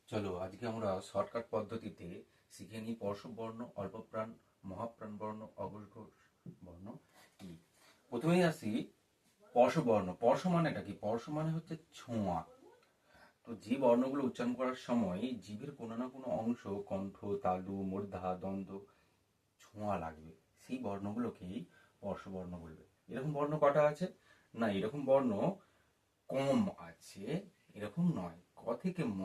চলো আজকে আমরা শর্টকাট পদ্ধতিতে শিখে নিই পর্শব বর্ণ, অল্পপ্রাণ, মহাপ্রাণ বর্ণ, অঘোষ বর্ণ কি। প্রথমেই আসি পর্শব বর্ণ। পর্শ মানেটা কি? পর্শ মানে হচ্ছে ছোঁয়া। তো যে বর্ণগুলো উচ্চারণ করার সময় জিভের কোনো না কোনো অংশ, কণ্ঠ, তালু, মূর্ধা, দ্বন্দ্ব ছোঁয়া লাগবে, সেই বর্ণগুলোকেই পর্শবর্ণ বলবে। এরকম বর্ণ কটা আছে? না, এরকম বর্ণ কম আছে, এরকম নয়। ক থেকে ম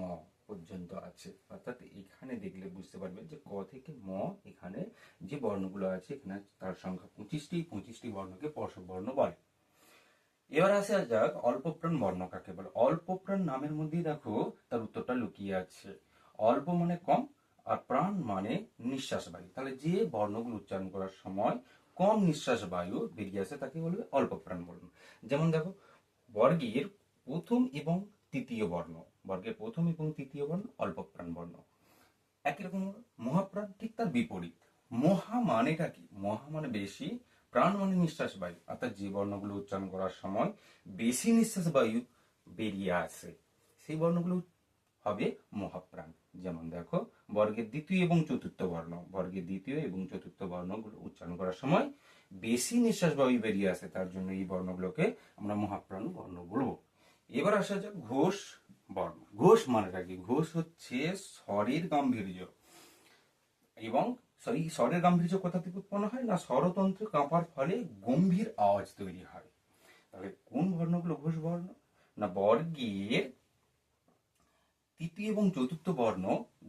পর্যন্ত আছে, অর্থাৎ এখানে দেখলে বুঝতে পারবে যে ক থেকে ম এখানে যে বর্ণগুলো আছে এখানে তার সংখ্যা 25টি। 25টি বর্ণকে পর্শব বর্ণ বলে। এবার আসা যাক অল্পপ্রাণ বর্ণ কাকে বলে। অল্পপ্রাণ নামের মধ্যেই দেখো তার উত্তরটা লুকিয়ে আছে। অল্প মানে কম, আর প্রাণ মানে নিঃশ্বাস বায়ু। তাহলে যে বর্ণগুলো উচ্চারণ করার সময় কম নিঃশ্বাস বায়ু বেরিয়ে আসে তাকে বলবে অল্পপ্রাণ বর্ণ। যেমন দেখো, বর্গের প্রথম এবং তৃতীয় বর্ণ, বর্গের প্রথম এবং তৃতীয় বর্ণ অল্পপ্রাণ বর্ণ। একই রকম মহাপ্রাণ ঠিক তার বিপরীত। মহা মানেটা কি? মহা মানে বেশি, প্রাণ মানে নিঃশ্বাস বায়ু, অর্থাৎ যে বর্ণগুলো উচ্চারণ করার সময় বেশি নিঃশ্বাস বায়ু বেরিয়ে আসে সেই বর্ণগুলো হবে মহাপ্রাণ। যেমন দেখো, বর্গের দ্বিতীয় এবং চতুর্থ বর্ণ, বর্গের দ্বিতীয় এবং চতুর্থ বর্ণগুলো উচ্চারণ করার সময় বেশি নিঃশ্বাস বায়ু বেরিয়ে আসে, তার জন্য এই বর্ণগুলোকে আমরা মহাপ্রাণ বর্ণ বলবো। এবার আসা যাক ঘোষ বর্ণ। ঘোষ মানেটা কি? ঘোষ হচ্ছে স্বরের গাম্ভীর্য, এবং স্বরের গাম্ভীর্য কোথা থেকে উৎপন্ন হয়? না, স্বরতন্ত্র কাঁপার ফলে গম্ভীর আওয়াজ তৈরি হয়। তাহলে কোন বর্ণগুলো ঘোষ বর্ণ? না, বর্গের তৃতীয় এবং চতুর্থ বর্ণ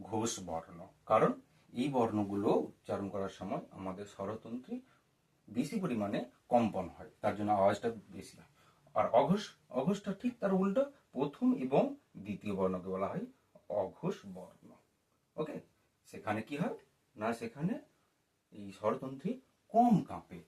ঘোষ বর্ণ। কারণ এই বর্ণগুলো উচ্চারণ করার সময় আমাদের স্বরতন্ত্রে বেশি পরিমাণে কম্পন হয়, তার জন্য আওয়াজটা বেশি হয়। আর অঘোষ, অঘোষটা ঠিক তার উল্টো, প্রথম এবং দ্বিতীয় বর্ণকে বলা হয় অঘোষ বর্ণ। ওকে, সেখানে কি হয়? না, সেখানে এই স্বরতন্ত্রী কম কাঁপে।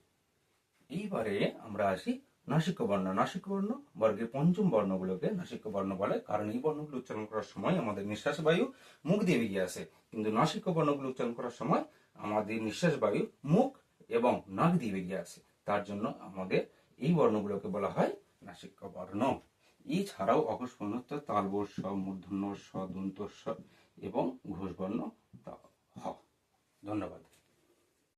এইবারে আমরা আসি নাসিক্য বর্ণ। নাসিক্য বর্ণ বর্গের পঞ্চম বর্ণগুলোকে নাসিক্য বর্ণ বলে, কারণ এই বর্ণগুলো উচ্চারণ করার সময় আমাদের নিঃশ্বাস বায়ু মুখ দিয়ে বেরিয়ে আসে, কিন্তু নাসিক্য বর্ণগুলো উচ্চারণ করার সময় আমাদের নিঃশ্বাস বায়ু মুখ এবং নাক দিয়ে বেরিয়ে আসে, তার জন্য আমাদের এই বর্ণগুলোকে বলা হয় নাসিক্য বর্ণ। এছাড়াও অঘোষ বর্ণ তালবর্ষ, মূর্ধন্য স, দন্ত স এবং ঘোষ বর্ণ হ। ধন্যবাদ।